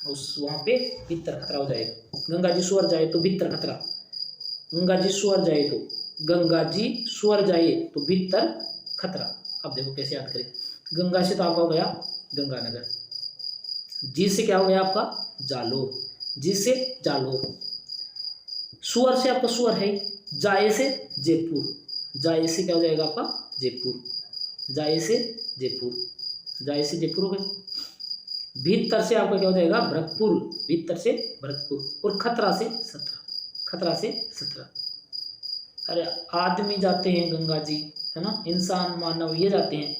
उस वहाँ पे भीतर खतरा हो जाएगा। गंगा जी स्वर जाए तो भीतर खतरा, गंगा जी स्वर जाए तो, गंगा जी स्वर जाए तो भीतर खतरा। अब देखो कैसे याद करें। गंगा से तो आपका हो गया गंगानगर, जी से क्या हो गया आपका? जालोर, जी से जालोर। सुअर से आपका सुअर है, जाए से जयपुर, जाए से क्या हो जाएगा आपका? जयपुर, जाए से जयपुर, जाए से जयपुर हो गए। भीतर से आपका क्या हो जाएगा? भरतपुर, भीतर से भरतपुर, और खतरा से 17, खतरा से 17। अरे आदमी जाते हैं गंगा जी, है ना, इंसान मानव ये जाते हैं,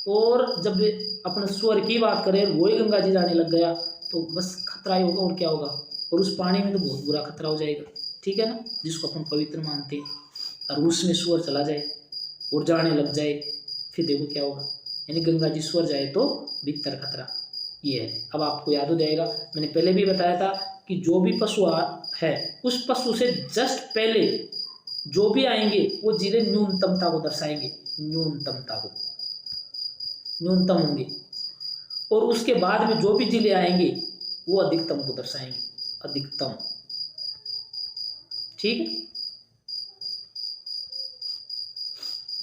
और जब अपने स्वर की बात करें वही गंगा जी जाने लग गया तो बस खतरा ही होगा, और क्या होगा? और उस पानी में तो बहुत बुरा खतरा हो जाएगा, ठीक है ना, जिसको अपन पवित्र मानते हैं, और उसमें स्वर चला जाए और जाने लग जाए, फिर देखो क्या होगा। यानी गंगा जी स्वर जाए तो भीतर खतरा, ये है। अब आपको याद हो जाएगा, मैंने पहले भी बताया था कि जो भी पशु है उस पशु से जस्ट पहले जो भी आएंगे वो जिले न्यूनतमता को दर्शाएंगे, न्यूनतमता को, न्यूनतम होंगे, और उसके बाद में जो भी जिले आएंगे वो अधिकतम को दर्शाएंगे, अधिकतम। ठीक है,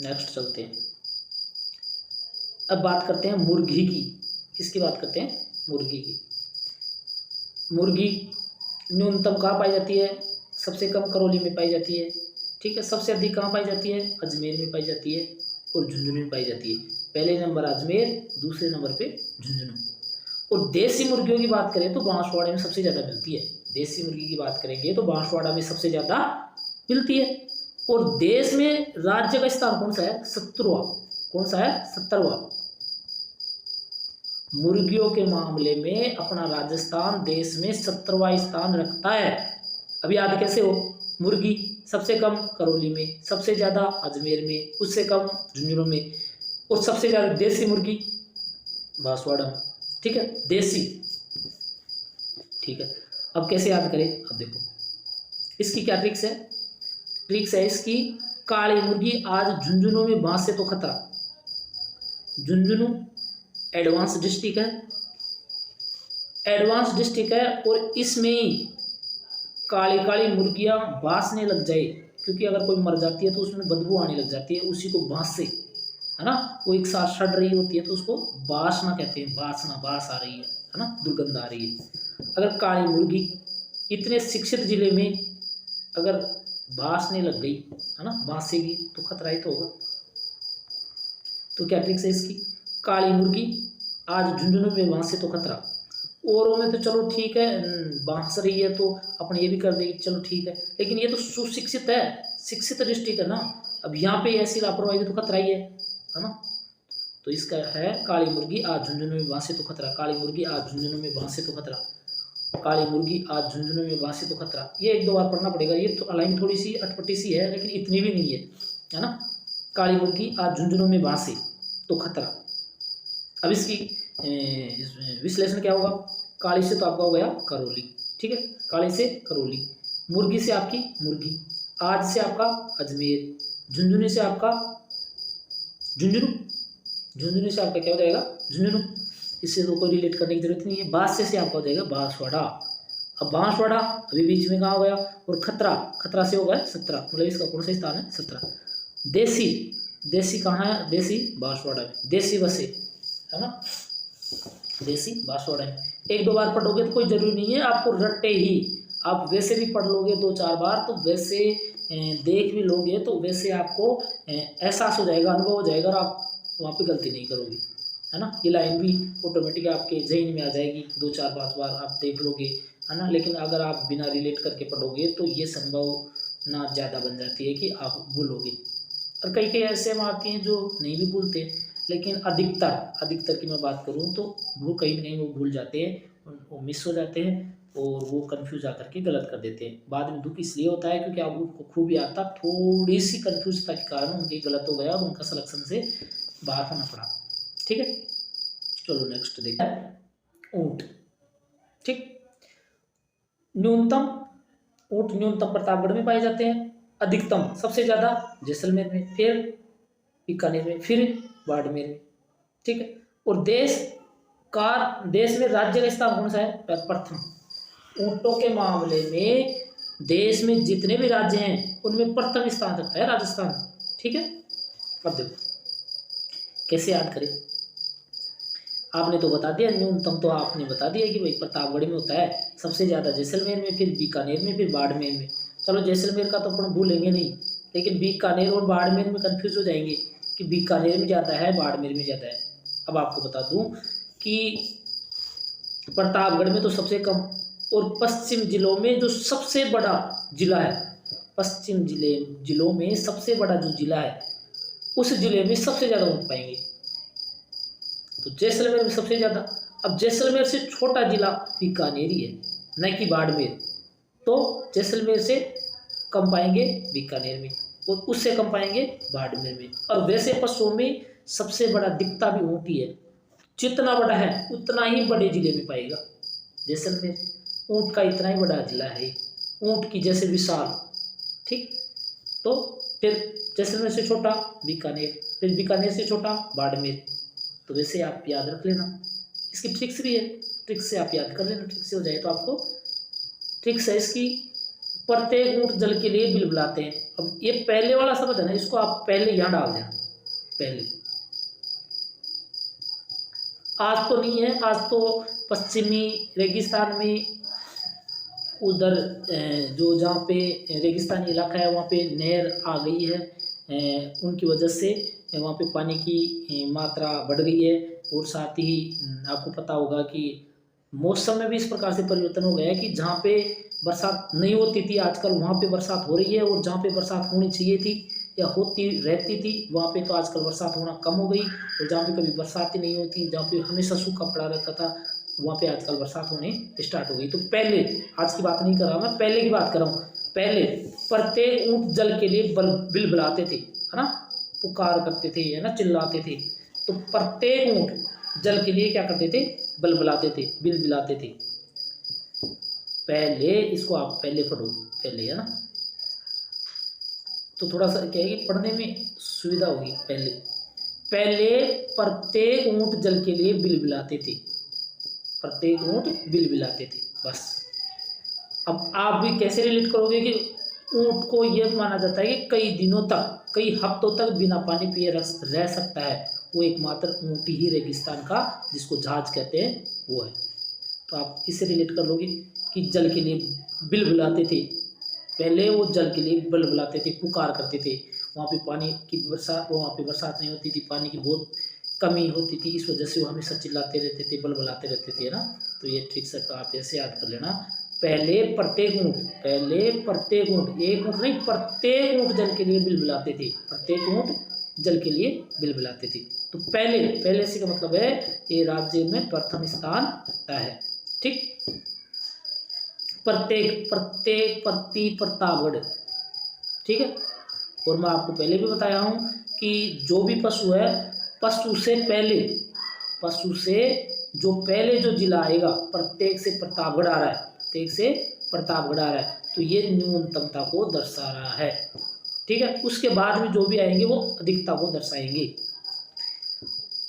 नेक्स्ट चलते हैं। अब बात करते हैं मुर्गी की। किसकी बात करते हैं? मुर्गी की। मुर्गी न्यूनतम कहाँ पाई जाती है? सबसे कम करौली में पाई जाती है, ठीक है। सबसे अधिक कहाँ पाई जाती है? अजमेर में पाई जाती है और झुंझुनू में पाई जाती है। पहले नंबर अजमेर, दूसरे नंबर पे झुंझुनू। और देसी मुर्गियों की बात करें तो बांसवाड़ा में सबसे ज़्यादा मिलती है। देसी मुर्गी की बात करेंगे तो बांसवाड़ा में सबसे ज़्यादा मिलती है। और देश में राज्य का स्थान कौन सा है? 17वां। कौन सा है? 17वां। मुर्गियों के मामले में अपना राजस्थान देश में 17वां स्थान रखता है। अब याद कैसे हो? मुर्गी सबसे कम करौली में, सबसे ज़्यादा अजमेर में, उससे कम झुंझुनू में, और सबसे ज़्यादा देसी मुर्गी बांसवाड़ा में। ठीक है, देसी। ठीक है, अब कैसे याद करें, अब देखो इसकी क्या ट्रिक्स है। ट्रिक्स है इसकी, काली मुर्गी आज झुंझुनू में बांस से तो खतरा। झुंझुनू एडवांस डिस्ट्रिक्ट है, एडवांस डिस्ट्रिक्ट है, और इसमें काली काली मुर्गियां बांसने लग जाए, क्योंकि अगर कोई मर जाती है तो उसमें बदबू आने लग जाती है उसी को बांस से, है ना। वो एक साथ सड़ रही होती है तो उसको बासना कहते हैं, बासना, बास आ रही है ना, दुर्गंध आ रही है। अगर काली मुर्गी इतने शिक्षित जिले में अगर बासने लग गई, है ना, बासेगी तो खतरा ही तो होगा। तो क्या ट्रिक्स है इसकी, काली मुर्गी आज झुंझुनू में बांस से तो खतरा। औरों में तो चलो ठीक है, बांस रही है तो अपन ये भी कर देंगे, चलो ठीक है, लेकिन ये तो सुशिक्षित है, शिक्षित डिस्ट्रिक्ट है ना। अब यहाँ पे ऐसी लापरवाही तो खतरा ही है ना। तो इसका है, काली मुर्गी आज झुंझुनू में बांस से तो खतरा, काली मुर्गी आज झुंझुनू में बांस से तो खतरा, काली मुर्गी आज झुंझुनू में बांस से तो खतरा। ये एक दो बार पढ़ना पड़ेगा, ये तो लाइन थोड़ी सी अटपटी सी है, लेकिन इतनी भी नहीं है ना। काली मुर्गी आज झुंझुनू में बांस से तो खतरा। अब इसकी विश्लेषण क्या होगा, काली से तो आपका हो गया करौली, ठीक है, काली से करौली, मुर्गी से आपकी मुर्गी, आज से आपका अजमेर, झुंझुनू से आपका झुंझुनू, झुंझुनू से आपका क्या हो जाएगा झुंझुनू, इससे तो कोई रिलेट करने की जरूरत नहीं है। बांस से आपका हो जाएगा बांसवाड़ा। अब बांसवाड़ा अभी बीच में कहाँ हो गया, और खतरा, खतरा से होगा 17, मतलब इसका कौन सा स्थान है 17। देसी, देसी कहाँ है, देसी बांसवाड़ा में, देसी बसे, है ना, देसी बांसवाड़ा में। एक दो बार पढ़ोगे तो कोई जरूरी नहीं है आपको रट्टे ही, आप वैसे भी पढ़ लोगे दो चार बार, तो वैसे देख भी लोगे तो वैसे आपको एहसास हो जाएगा, अनुभव हो जाएगा, और आप वहाँ पे गलती नहीं करोगे, है ना। ये लाइन भी ऑटोमेटिक आपके जहन में आ जाएगी, दो चार पाँच बार आप देख लोगे, है ना। लेकिन अगर आप बिना रिलेट करके पढ़ोगे तो ये संभावना ज़्यादा बन जाती है कि आप भूलोगे। और कई कई ऐसे में आती हैं जो नहीं भी भूलते, लेकिन अधिकतर की मैं बात करूँ तो वो कहीं ना कहीं वो भूल जाते हैं, वो मिस हो जाते हैं, और वो कंफ्यूज आकर के गलत कर देते हैं। बाद में दुख इसलिए होता है क्योंकि आप उनको खूब याद था, थोड़ी सी कंफ्यूजता के कारण उनके गलत हो गया और उनका सिलेक्शन से बाहर होना पड़ा। ठीक है, चलो नेक्स्ट देखते हैं, ऊंट। ठीक, न्यूनतम ऊंट न्यूनतम प्रतापगढ़ में पाए जाते हैं, अधिकतम सबसे ज्यादा जैसलमेर में, फिर बीकानेर में, फिर बाड़मेर में। ठीक है, और देश में राज्य का स्थान कौन सा है, प्रथम। ऊंटों के मामले में देश में जितने भी राज्य हैं उनमें प्रथम स्थान रखता है राजस्थान। ठीक है, अब देखो कैसे याद करें। आपने तो बता दिया, न्यूनतम तो आपने बता दिया कि भाई प्रतापगढ़ में होता है, सबसे ज़्यादा जैसलमेर में, फिर बीकानेर में, फिर बाड़मेर में। चलो जैसलमेर का तो अपन भूलेंगे नहीं, लेकिन बीकानेर और बाड़मेर में कंफ्यूज हो जाएंगे कि बीकानेर में ज़्यादा है, बाड़मेर में ज़्यादा है। अब आपको बता दूं कि प्रतापगढ़ में तो सबसे कम, और पश्चिम जिलों में जो सबसे बड़ा जिला है, पश्चिम जिलों में सबसे बड़ा जो जिला है, उस जिले में सबसे ज़्यादा ऊँट पाएंगे, तो जैसलमेर में सबसे ज़्यादा। अब जैसलमेर से छोटा जिला बीकानेर ही है, न कि बाड़मेर, तो जैसलमेर से कम पाएंगे बीकानेर में, और उससे कम पाएंगे बाड़मेर में। और वैसे पशुओं में सबसे बड़ा दिखता भी ऊँट ही है, जितना बड़ा है उतना ही बड़े जिले में पाएगा जैसलमेर। ऊँट का इतना ही बड़ा जिला है, ऊँट की जैसे विशाल। ठीक, तो फिर जैसलमेर से छोटा बीकानेर, फिर बीकानेर से छोटा बाड़मेर। तो वैसे आप याद रख लेना, इसकी ट्रिक्स भी है, ट्रिक्स से आप याद कर लेना, ट्रिक्स से हो जाए तो आपको। ट्रिक्स है इसकी, प्रत्येक ऊँट जल के लिए बिलबिलाते हैं। अब ये पहले वाला शब्द है ना, इसको आप पहले यहाँ डाल देना, पहले। आज तो नहीं है, आज तो पश्चिमी रेगिस्तान में, उधर जो जहाँ पे रेगिस्तानी इलाका है वहाँ पे नहर आ गई है, उनकी वजह से वहाँ पे पानी की मात्रा बढ़ गई है। और साथ ही आपको पता होगा कि मौसम में भी इस प्रकार से परिवर्तन हो गया है कि जहाँ पे बरसात नहीं होती थी आजकल वहाँ पे बरसात हो रही है, और जहाँ पे बरसात होनी चाहिए थी या होती रहती थी वहाँ पे तो आजकल बरसात होना कम हो गई, और जहाँ पे कभी बरसात ही नहीं होती, जहाँ पे हमेशा सूखा पड़ा रहता था, वहाँ पे आजकल बरसात होने स्टार्ट हो गई। तो पहले, आज की बात नहीं कर रहा मैं, पहले की बात कर रहा हूँ। पहले प्रत्येक ऊंट जल के लिए बिलबिलाते थे, है ना, पुकार करते थे, है ना, चिल्लाते थे। तो प्रत्येक ऊंट जल के लिए क्या करते थे, बलबलाते थे, बिलबिलाते थे। पहले इसको आप पहले पढ़ो, पहले, है ना, तो थोड़ा सा क्या है कि पढ़ने में सुविधा होगी। पहले पहले प्रत्येक ऊंट जल के लिए बिलबिलाते थे, प्रत्येक ऊंट बिलबिलाते थे, बस। अब आप भी कैसे रिलेट करोगे कि ऊंट को यह माना जाता है कि कई दिनों तक, कई हफ्तों तक बिना पानी पिए रह सकता है, वो एकमात्र ऊंट ही रेगिस्तान का, जिसको जहाज कहते हैं, वो है। तो आप इससे रिलेट कर लोगे कि जल के लिए बिलबिलाते थे, पहले वो जल के लिए बिलबिलाते थे, पुकार करते थे। वहाँ पे पानी की बरसात, वहाँ पे बरसात नहीं होती थी, पानी की बहुत कमी होती थी, इस वजह से वो हमेशा चिल्लाते रहते थे, बलबलाते रहते थे, ना। तो ये ट्रिक से आप ऐसे याद कर लेना। पहले प्रत्येक ऊंट, पहले प्रत्येक ऊंट, एक ऊंट नहीं, प्रत्येक ऊंट जल के लिए बिलबिलाते थे, प्रत्येक ऊंट जल के लिए बिलबिलाते थे। तो पहले, पहले से का मतलब है ये राज्य में प्रथम स्थान रखता है, ठीक। प्रत्येक, प्रत्येक, प्रति, प्रतापगढ़, ठीक है। और मैं आपको पहले भी बताया हूं कि जो भी पशु है, पशु से पहले, पशु से जो पहले जो जिला आएगा, प्रत्येक से प्रतापगढ़ आ रहा है, प्रत्येक से प्रतापगढ़ आ रहा है, तो ये न्यूनतमता को दर्शा रहा है, ठीक है। उसके बाद में जो भी आएंगे वो अधिकता को दर्शाएंगे।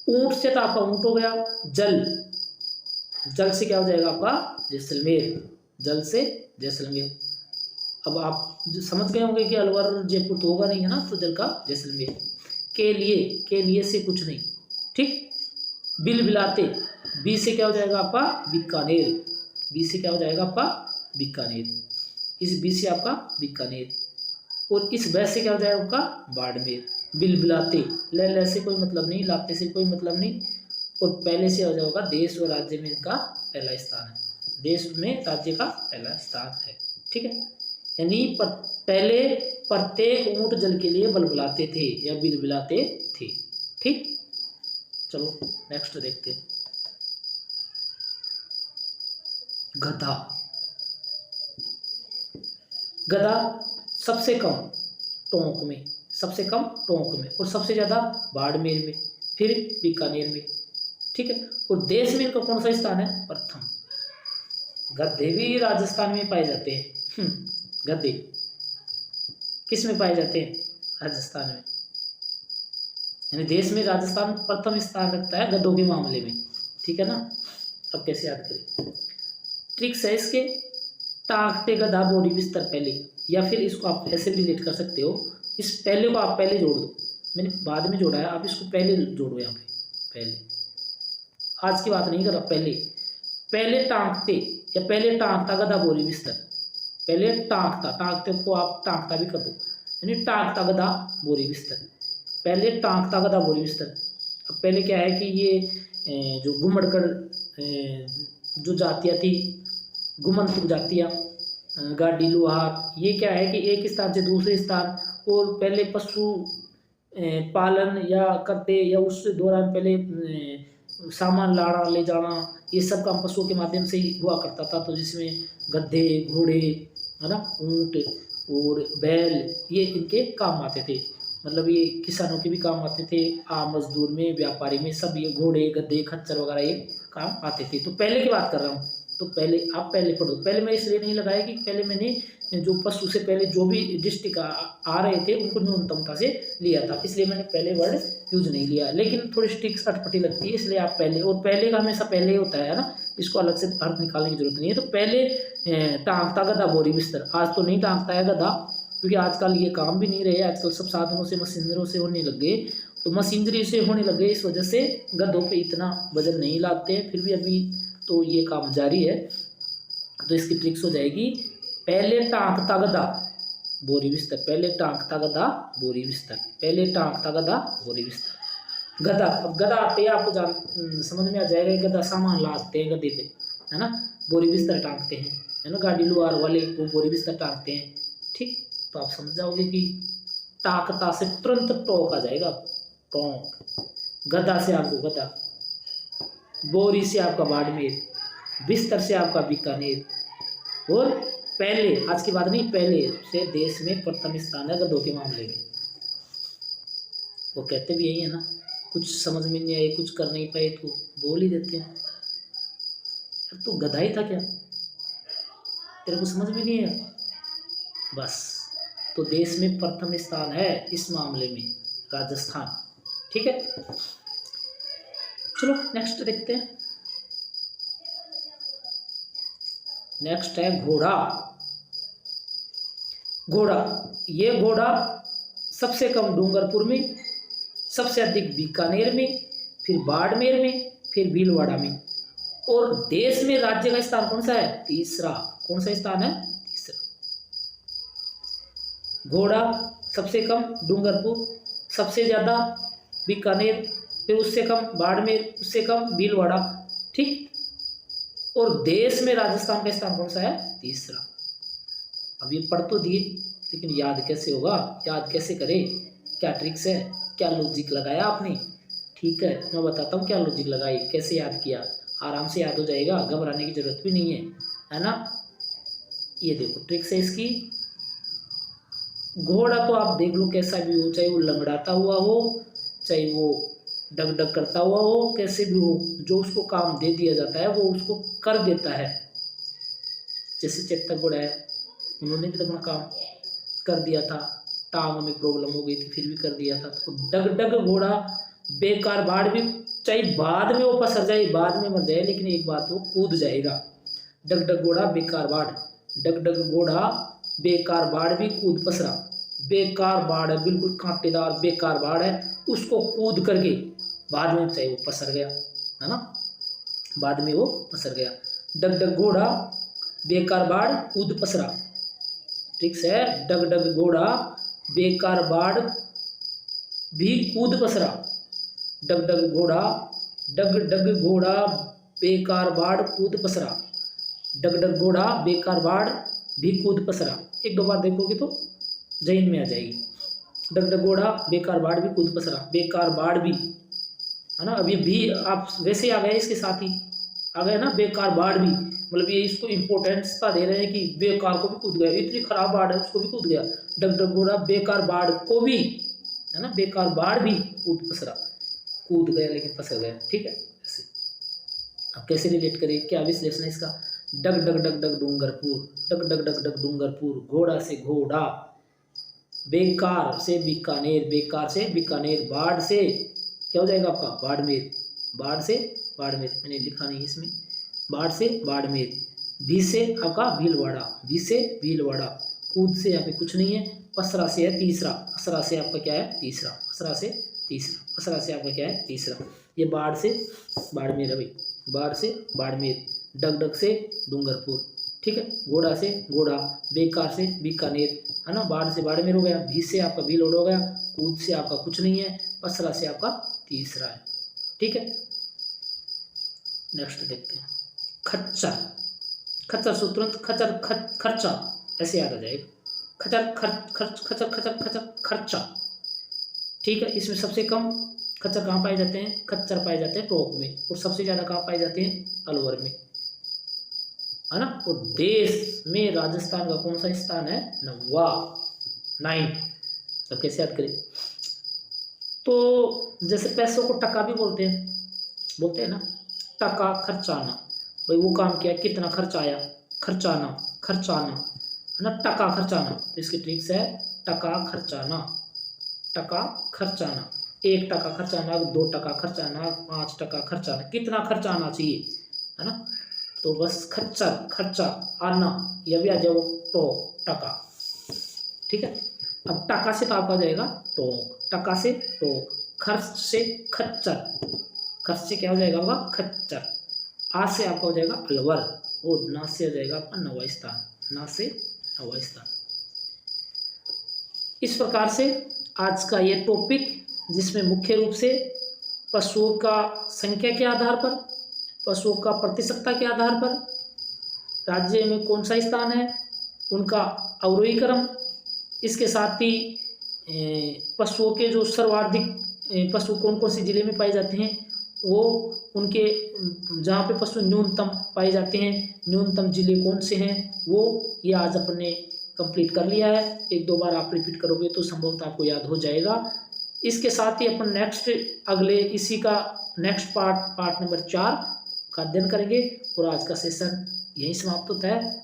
ऊंट से तो आपका ऊंट हो गया। जल, जल से क्या हो जाएगा आपका जैसलमेर, जल से जैसलमेर। अब आप जो समझ गए होंगे कि अलवर जयपुर तो होगा नहीं, है ना, तो जल का जैसलमेर। के लिए से कुछ नहीं, ठीक। बिलबिलाते, बी से क्या हो जाएगा आपका बीकानेर, बी से क्या हो जाएगा आपका बीकानेर, इस बी से आपका बीकानेर। और इस बै से क्या हो जाएगा आपका बाड़मेर। बिलबिलाते, ले से कोई मतलब नहीं, लाते से कोई मतलब नहीं। और पहले से हो जाएगा देश और राज्य में इनका पहला स्थान है, देश में राज्य का पहला स्थान है, ठीक है। यानी पहले प्रत्येक ऊंट जल के लिए बलबलाते थे या बिलबिलाते थे, ठीक। चलो नेक्स्ट देखते हैं। गधा, गधा सबसे कम टोंक में, सबसे कम टोंक में, और सबसे ज्यादा बाड़मेर में, फिर बीकानेर में, ठीक है। और देश में इनका कौन सा स्थान है, प्रथम। गधे भी राजस्थान में पाए जाते हैं। गधे किस में पाए जाते हैं, राजस्थान में, यानी देश में राजस्थान प्रथम स्थान रखता है गधों के मामले में, ठीक है ना। अब कैसे याद करें, ट्रिक्स है इसके। टांगते गधा बोरी बिस्तर पहले, या फिर इसको आप ऐसे भी रिलेट कर सकते हो, इस पहले को आप पहले जोड़ दो, मैंने बाद में जोड़ा है, आप इसको पहले जोड़ो, यहाँ पे पहले, आज की बात नहीं कर रहा, पहले, पहले टांगते या पहले टांगता गधा बोरी बिस्तर, पहले टांगता, टांगते को आप टांगता भी कर दो, यानी टांगता गधा बोरी बिस्तर, पहले टांगता गधा बोरी बिस्तर। अब पहले क्या है कि ये जो घुमड़कर जो जातियाँ थी, घुमंतुक जातियाँ, गाड़ी लोहार, ये क्या है कि एक स्थान से दूसरे स्थान, और पहले पशु पालन या करते, या उस दौरान पहले सामान लाना ले जाना, ये सब काम पशुओं के माध्यम से ही हुआ करता था। तो जिसमें गधे, घोड़े, है ना, ऊंट और बैल, ये इनके काम आते थे, मतलब ये किसानों के भी काम आते थे, आम मजदूर में, व्यापारी में, सब ये घोड़े, गधे, खच्चर वगैरह ये काम आते थे। तो पहले की बात कर रहा हूँ, तो पहले आप पहले पढ़ो। पहले मैं इसलिए नहीं लगाया कि पहले मैंने जो पशु से पहले जो भी डिस्ट्रिक्ट आ रहे थे उनको न्यूनतमता से लिया था, इसलिए मैंने पहले वर्ड यूज नहीं लिया। लेकिन थोड़ी स्टिक्स अटपटी लगती है, इसलिए आप पहले, और पहले का हमेशा पहले ही होता है ना, इसको अलग से अर्थ निकालने की जरूरत नहीं है। तो पहले टांगता गधा बोरी बिस्तर, आज तो नहीं टांगता है गधा, क्योंकि आजकल ये काम भी नहीं रहे, आजकल सब साधनों से, मशीनरों से होने लग गए, तो मशीनरी से होने लगे, इस वजह से गधों पे इतना वजन नहीं लाते, फिर भी अभी तो ये काम जारी है। तो इसकी ट्रिक्स हो जाएगी, पहले टांगता गधा बोरी बिस्तर, पहले टांगता गधा बोरी बिस्तर, पहले टांगता गधा बोरी बिस्तर। गधा, अब गधा आते ही आपको समझ में आ जाएगा, गधा सामान लाते हैं गधे पे, है ना, बोरी बिस्तर टांगते हैं, है ना, गाड़ी लुहार वाले वो बोरी बिस्तर टांगते हैं, ठीक। तो आप समझ जाओगे कि टाकता से तुरंत टोक आ जाएगा, टोंक। गधा से आपको गधा, बोरी से आपका बाड़मेर, बिस्तर से आपका बीकानेर, और पहले, आज की बात नहीं, पहले से देश में प्रथम स्थान है गधों के मामले में। वो कहते भी यही है ना, कुछ समझ में नहीं आए, कुछ कर नहीं पाए तो बोल ही देते हैं यार तू गधा ही था क्या, तेरे को समझ में नहीं है बस। तो देश में प्रथम स्थान है इस मामले में राजस्थान। ठीक है, चलो नेक्स्ट देखते हैं। नेक्स्ट है घोड़ा। घोड़ा, ये घोड़ा सबसे कम डूंगरपुर में, सबसे अधिक बीकानेर में, फिर बाड़मेर में, फिर भीलवाड़ा में, और देश में राज्य का स्थान कौन सा है? तीसरा। कौन सा स्थान है? तीसरा। घोड़ा सबसे कम डूंगरपुर, सबसे ज्यादा बीकानेर, फिर उससे कम बाड़मेर, उससे कम भीलवाड़ा। ठीक, और देश में राजस्थान का स्थान कौन सा है? तीसरा। अब ये पढ़ तो दिए, लेकिन याद कैसे होगा, याद कैसे करें, क्या ट्रिक्स है, क्या लॉजिक लगाया आपने? ठीक है, मैं बताता हूँ क्या लॉजिक लगाई, कैसे याद किया। आराम से याद हो जाएगा, घबराने की जरूरत भी नहीं है ना। ये देखो ट्रिक्स है इसकी। घोड़ा तो आप देख लो कैसा भी हो, चाहे वो लंगड़ाता हुआ हो, चाहे वो डग डग करता हुआ हो, कैसे भी हो, जो उसको काम दे दिया जाता है वो उसको कर देता है। जैसे चेतक घोड़ा है, उन्होंने भी तो अपना काम कर दिया था, टांग में प्रॉब्लम हो गई थी फिर भी कर दिया था। तो डग डग घोड़ा बेकार, बाढ़ भी चाहे बाद में वो पसर जाए, बाद में मर जाए, लेकिन एक बात वो कूद जाएगा। डग डग घोड़ा बेकार बाढ़, डग डग घोड़ा बेकार बाढ़ भी कूद पसरा। बेकार बाढ़ है, बिल्कुल कांटेदार बेकार बाढ़ है, उसको कूद करके बाद में चाहे वो पसर गया, है ना, बाद में वो पसर गया। डग डग घोड़ा बेकार बाढ़ कूद पसरा। ठीक है, डग डग घोड़ा बेकार बाढ़ भी कूद पसरा। डग डग घोड़ा, डग डग घोड़ा बेकार बाढ़ कूद पसरा। डग डग घोड़ा बेकार बाढ़ भी कूद पसरा। एक दो बार देखोगे तो जहन में आ जाएगी। डग डग घोड़ा बेकार बाढ़ भी कूद पसरा, बेकार बाढ़ भी, है ना। अब ये भी आप वैसे आ गए, इसके साथ ही आ गए ना, बेकार बाढ़ भी, मतलब ये इसको इम्पोर्टेंसता दे रहे हैं कि बेकार को भी कूद गया, इतनी खराब बाढ़ है उसको भी कूद गया। डग डग घोड़ा बेकार बाढ़ को भी, है ना, बेकार बाढ़ भी कूद पसरा, कूद गया लेकिन फंस गया। ठीक है, ऐसे अब कैसे रिलेट करें, क्या विश्लेषण है इसका? डग डग डग डग डूंगरपुर, डग डग डग डग डूंगरपुर, घोड़ा से घोड़ा, बेकार से बीकानेर, बेकार से बीकानेर, बाढ़ से क्या हो जाएगा आपका? बाड़मेर, बाढ़ से बाड़मेर, मैंने लिखा नहीं इसमें, बाढ़ से बाड़मेर, भी से आपका भीलवाड़ा, भी से भीलवाड़ा, कूद से यहाँ पे कुछ नहीं है, पसरा से है तीसरा, असरा से आपका क्या है? तीसरा, असरा से तीसरा, असरा से आपका क्या है? तीसरा। ये बाढ़ से बाड़मेर है भाई, बाढ़ से बाड़मेर, डग डग से डूंगरपुर, ठीक है, घोड़ा से घोड़ा, बेकार से बीकानेर, है ना, बाढ़ से बाड़मेर हो गया, भी से आपका भीलवाड़ा हो गया, कूद से आपका कुछ नहीं है, पसरा से आपका तीसरा है। ठीक है, नेक्स्ट देखते हैं खच्चर। खच्चर से तुरंत खच्चर खर्चा ऐसे याद आ जाएगा, खच्चर खर्च खर्च खच्चर खच्चर खच्चर खर्चा। ठीक है, इसमें सबसे कम खच्चर कहाँ पाए जाते हैं? खच्चर पाए जाते हैं टोंक में, और सबसे ज़्यादा कहाँ पाए जाते हैं? अलवर में, है ना। और देश में राजस्थान का कौन सा स्थान है? 9। अब कैसे याद करें? तो जैसे पैसों को टका भी बोलते हैं ना, टका खर्चाना, भाई वो काम किया, कितना खर्च आया, खर्चाना, खर्चाना, है ना, टका खर्चाना। तो इसकी ट्रिक्स है टका खर्चाना, टका खर्चाना, 1 टका खर्चाना, 2 टका खर्चाना, 5 टका खर्चाना, कितना खर्चा आना चाहिए, है ना। तो बस खच्चर खर्चा आना, यह भी आ जाओ तो टका। ठीक है, अब टका से तो आपका जाएगा टोंक, टका से टोंक, खर्च से खच्चर, खर्च से क्या हो जाएगा होगा? खच्चर, आज से आपका हो जाएगा अलवर, और ना से हो जाएगा आपका नवा स्थान, ना से नवा स्थान। इस प्रकार से आज का ये टॉपिक, जिसमें मुख्य रूप से पशुओं का संख्या के आधार पर, पशुओं का प्रतिशतता के आधार पर राज्य में कौन सा स्थान है, उनका अवरोही क्रम, इसके साथ ही पशुओं के जो सर्वाधिक पशु कौन कौन से जिले में पाए जाते हैं, वो उनके जहाँ पे पशु न्यूनतम पाए जाते हैं, न्यूनतम जिले कौन से हैं, वो ये आज अपन ने कंप्लीट कर लिया है। एक दो बार आप रिपीट करोगे तो संभवतः आपको याद हो जाएगा। इसके साथ ही अपन नेक्स्ट अगले इसी का नेक्स्ट पार्ट नंबर 4 का अध्ययन करेंगे और आज का सेशन यहीं समाप्त होता है।